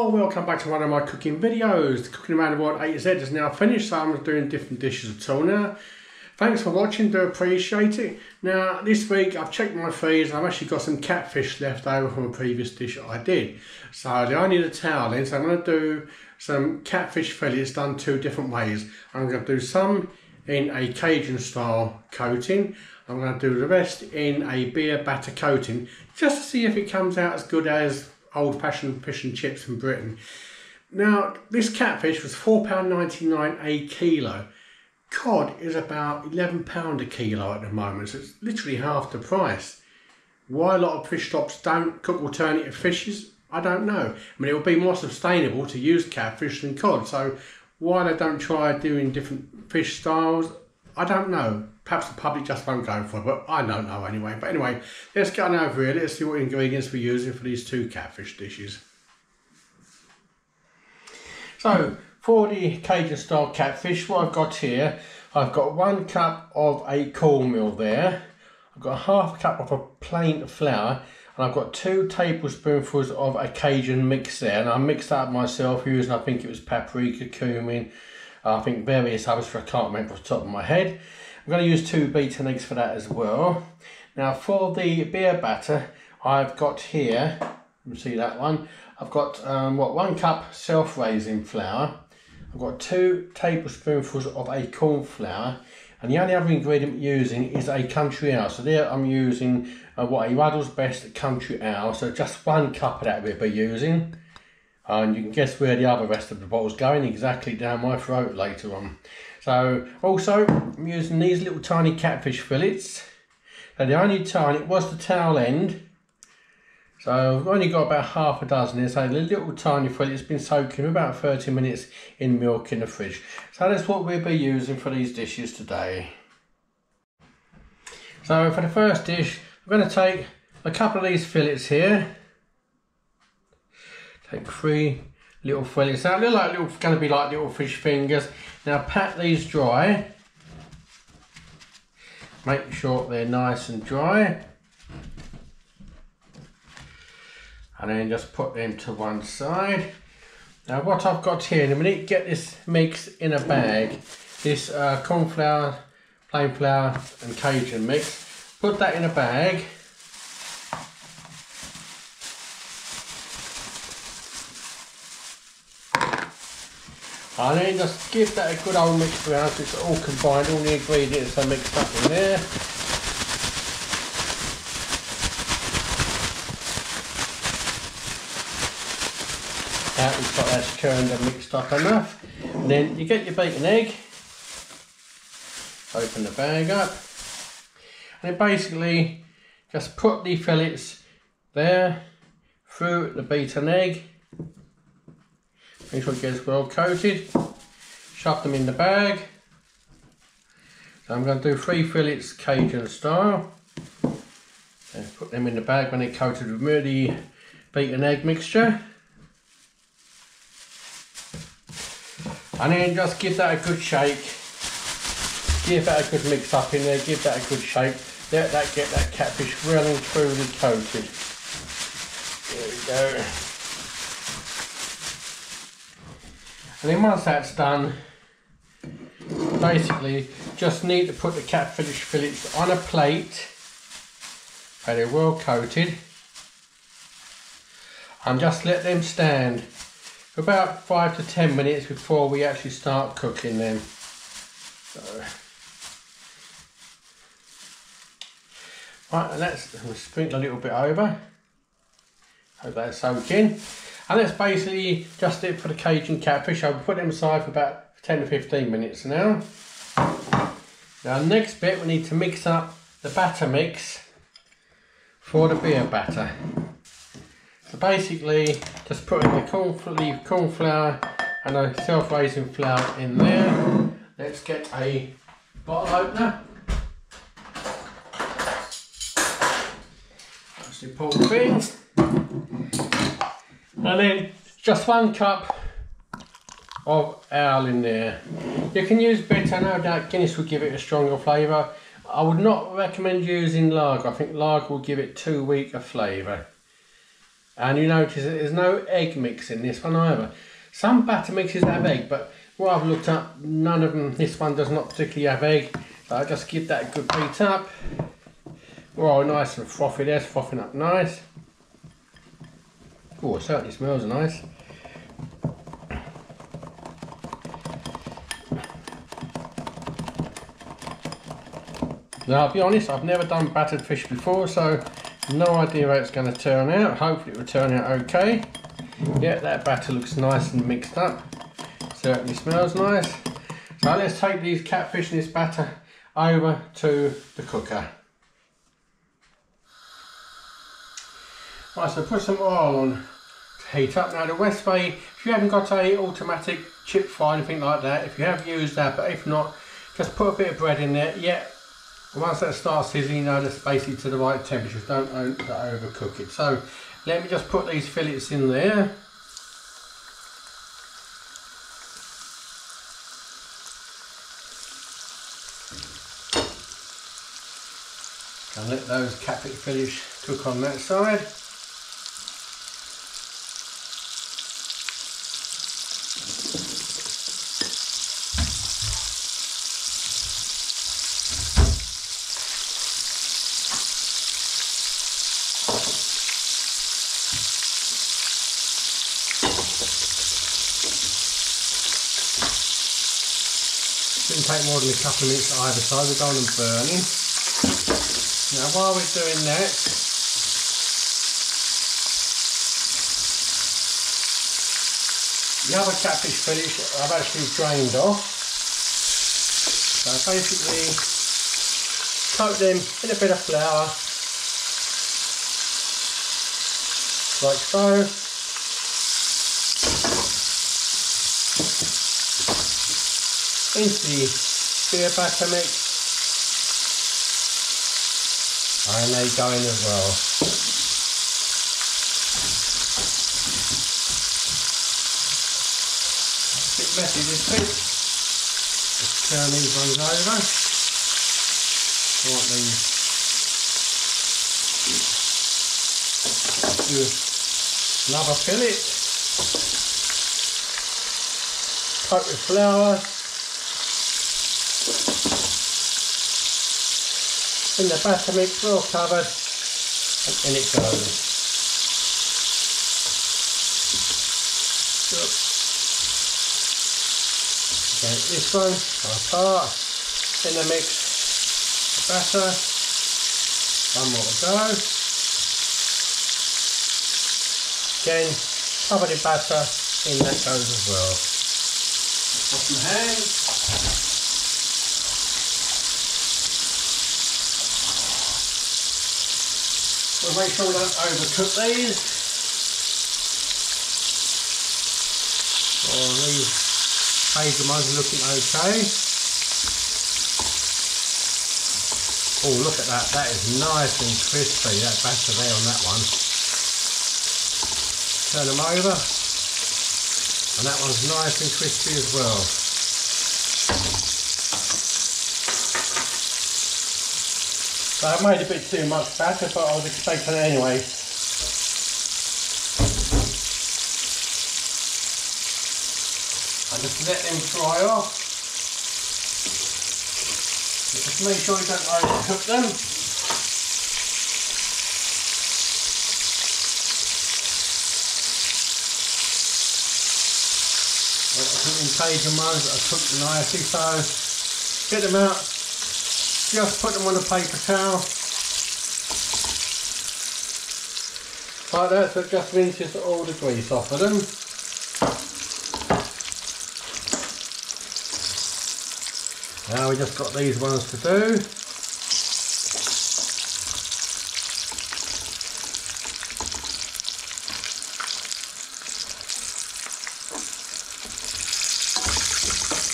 Hello, welcome back to one of my cooking videos. The Cooking Around the World A to Z is now finished, so I'm doing different dishes at all now. Thanks for watching, do appreciate it. Now this week I've checked my freezer and I've actually got some catfish left over from a previous dish I did. So I need a towel in, so I'm going to do some catfish fillets done two different ways. I'm going to do some in a Cajun style coating. I'm going to do the rest in a beer batter coating, just to see if it comes out as good as old-fashioned fish and chips from Britain. Now, this catfish was £4.99 a kilo. Cod is about £11 a kilo at the moment, so it's literally half the price. Why a lot of fish shops don't cook alternative fishes, I don't know. I mean, it would be more sustainable to use catfish than cod, so why they don't try doing different fish styles, I don't know. Perhaps the public just won't go for it, but I don't know anyway. But anyway, let's get on over here. Let's see what ingredients we're using for these two catfish dishes. So, for the Cajun style catfish, what I've got here, I've got 1 cup of a cornmeal there. I've got ½ cup of a plain flour, and I've got 2 tablespoonfuls of a Cajun mix there. And I mixed that up myself using, I think it was paprika, cumin, I think various others, I can't remember off the top of my head. I'm going to use 2 beaten eggs for that as well. Now for the beer batter, I've got here, you can see that one, I've got 1 cup self-raising flour. I've got 2 tablespoonfuls of a corn flour, and the only other ingredient I'm using is a country owl. So there I'm using a Ruddles Best country owl, so just 1 cup of that we'll be using. And you can guess where the other rest of the bottle's going, exactly down my throat later on. So also I'm using these little tiny catfish fillets. Now the only tiny, it was the towel end. So I've only got about half a dozen here. So the little tiny fillet's been soaking for about 30 minutes in milk in the fridge. So that's what we'll be using for these dishes today. So for the first dish, I'm going to take a couple of these fillets here. Take 3 little fillets out. They're like going to be like little fish fingers. Now pat these dry. Make sure they're nice and dry. And then just put them to one side. Now what I've got here, in a minute, get this mix in a bag. This corn flour, plain flour and Cajun mix. Put that in a bag. And then just give that a good old mix around so it's all combined, all the ingredients are mixed up in there. That looks like that's churned and mixed up enough. And then you get your beaten egg, open the bag up, and then basically just put the fillets there through the beaten egg. Make sure it gets well coated. Shove them in the bag. So I'm going to do 3 fillets Cajun style. And put them in the bag when they're coated with the beaten egg mixture. And then just give that a good shake. Give that a good mix up in there. Give that a good shake. Let that get that catfish well and truly coated. There we go. And then once that's done, basically just need to put the catfish fillets on a plate where they're well coated, and just let them stand for about 5 to 10 minutes before we actually start cooking them. So, right, and we'll sprinkle a little bit over. Hope that's soaking. And that's basically just it for the Cajun catfish. I'll put them aside for about 10 to 15 minutes now. Now next bit, we need to mix up the batter mix for the beer batter. So basically just putting the corn flour and the self-raising flour in there. Let's get a bottle opener. That's the important thing. And then just 1 cup of owl in there. You can use bitter, no doubt Guinness will give it a stronger flavour. I would not recommend using lager. I think lager will give it too weak a flavour. And you notice that there's no egg mix in this one either. Some batter mixes have egg, but what I've looked up, none of them, this one does not particularly have egg. So I just give that a good beat up. Oh, nice and frothy there, it's frothing up nice. Oh, it certainly smells nice. Now, I'll be honest, I've never done battered fish before, so no idea how it's going to turn out. Hopefully it will turn out okay. Yeah, that batter looks nice and mixed up. Certainly smells nice. So let's take these catfish and this batter over to the cooker. Right, so put some oil on to heat up. Now the West Bay, if you haven't got a automatic chip fry or anything like that, if you have used that, but if not, just put a bit of bread in there. Yeah. Once that starts sizzling, you know that's basically to the right temperature. Don't overcook it. So let me just put these fillets in there. And let those catfish fillets cook on that side. Shouldn't take more than a couple of minutes either side, we don't want them burning. Now while we're doing that, the other catfish fillets I've actually drained off. So basically coat them in a bit of flour, like so. Into the beer batter mix, and they go in as well. A bit messy this bit. Just turn these ones over. I want these do another fillet. Coat with flour. In the batter mix, well covered, and in it goes. Okay, this one apart, in the mix, the batter, one more to go. Again, covered in batter, in that goes as well. Wash my hands. We'll make sure we don't overcook these. Oh, these Cajun ones are looking okay. Oh, look at that. That is nice and crispy, that batter there on that one. Turn them over. And that one's nice and crispy as well. So I've made a bit too much batter, but I was expecting it anyway. And just let them dry off. Just make sure you don't overcook them. In Cajun ones that are cooked nicely, so get them out. Just put them on a paper towel, like that, so it just rinses all the grease off of them. Now we just got these ones to do.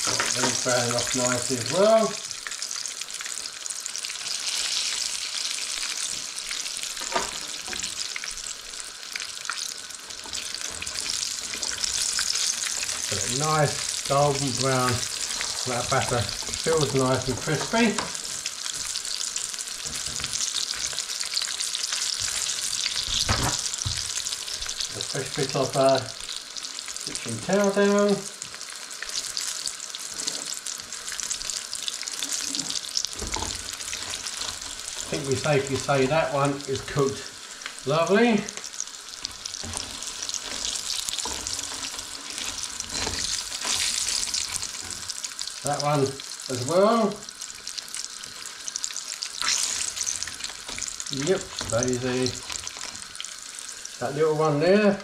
Got these browning off nicely as well. Nice golden brown, that batter feels nice and crispy. fresh bit of kitchen towel down. I think we safely say that one is cooked lovely. That one as well. Yep, daisy. That little one there.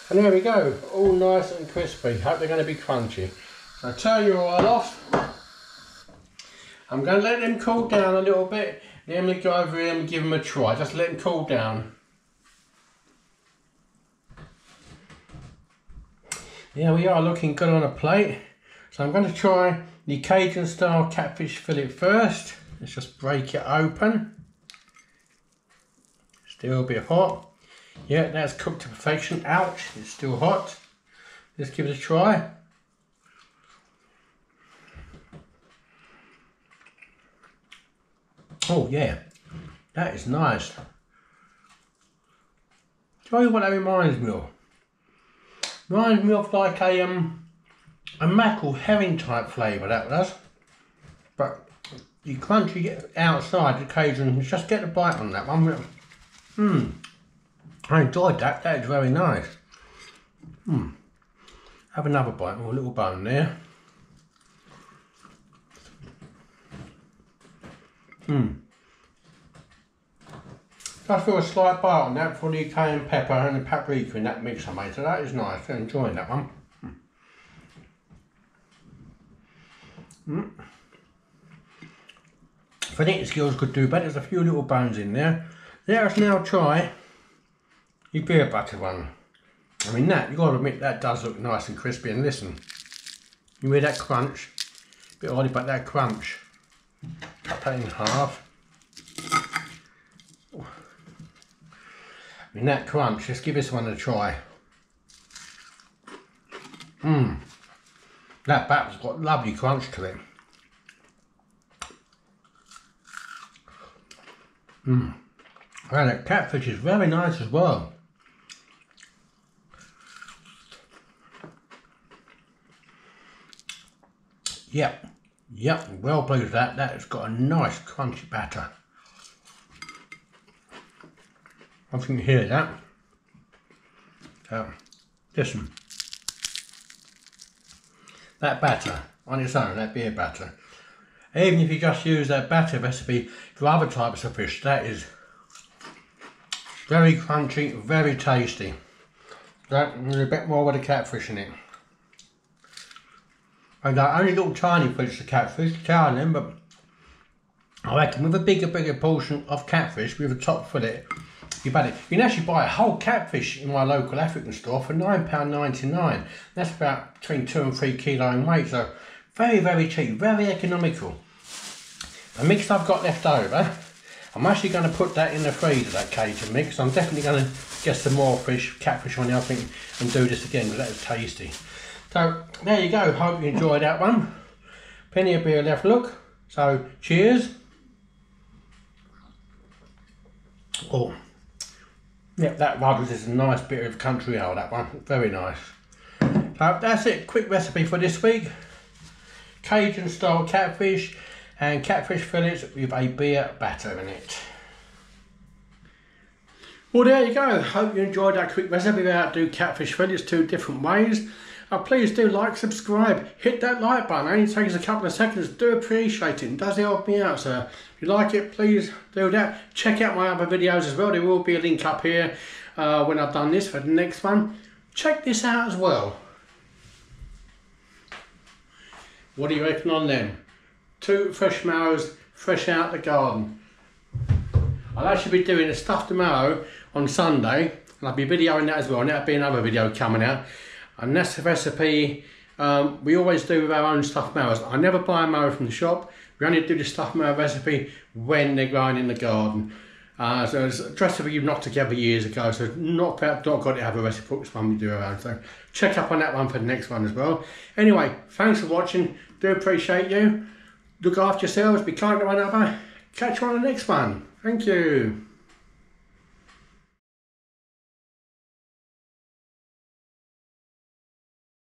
And there we go, all nice and crispy. Hope they're going to be crunchy. So turn your oil off. I'm going to let them cool down a little bit. Then we go over here and give them a try. Just let them cool down. There we are, looking good on a plate. So I'm going to try the Cajun style catfish fillet first. Let's just break it open. Still a bit hot. Yeah, that's cooked to perfection. Ouch, it's still hot. Let's give it a try. Oh yeah, that is nice. Tell you what that reminds me of. Reminds me of like a mackerel herring type flavour, that does. But you crunchy it outside the Cajun, just get a bite on that one. I enjoyed that, that is very nice. Have another bite, or a little bone there. Just feel a slight bite on that for the cayenne pepper and the paprika in that mix I made, so that is nice. I'm enjoying that one. If I think the skills could do better, there's a few little bones in there. Let us now try the beer butter one. I mean that, you've got to admit that does look nice and crispy, and listen, you hear that crunch, a bit oily but that crunch. Cut that in half. I mean that crunch, let's give this one a try. That batter's got lovely crunch to it. And that catfish is very nice as well. Yep, well pleased with that. That's got a nice crunchy batter. I think you hear that. Listen. That batter on its own, that beer batter. Even if you just use that batter recipe for other types of fish, that is very crunchy, very tasty. There's a bit more with the catfish in it. I got only little tiny bits of catfish, towing them, but I reckon with a bigger portion of catfish with a top fillet, you can actually buy a whole catfish in my local African store for £9.99. That's about between 2 and 3 kilo in weight, so very cheap, very economical. The mix I've got left over, I'm actually going to put that in the freezer, that Cajun mix. I'm definitely going to get some more catfish on the oven and do this again, because that is tasty. So there you go, hope you enjoyed that one. Plenty of beer left, look. So cheers. Oh, yep, that was just a nice bit of country ale, that one, very nice. So that's it, quick recipe for this week. Cajun style catfish and catfish fillets with a beer batter in it. Well, there you go, hope you enjoyed that quick recipe of how to do catfish fillets 2 different ways. Please do like, subscribe, hit that like button. It only takes a couple of seconds. Do appreciate it. It does help me out, sir. If you like it, please do that. Check out my other videos as well. There will be a link up here when I've done this for the next one. Check this out as well. What do you reckon on them? 2 fresh marrows, fresh out the garden. I'll actually be doing a stuffed marrow on Sunday, and I'll be videoing that as well, and that'll be another video coming out. And that's the recipe we always do with our own stuffed marrows. I never buy a marrow from the shop. We only do the stuffed marrow recipe when they're growing in the garden. So it's a recipe we've knocked together years ago, so not got to have a recipe for this one we do our own. So check up on that one for the next one as well. Anyway, thanks for watching. Do appreciate you. Look after yourselves, be kind to one another. Catch you on the next one. Thank you.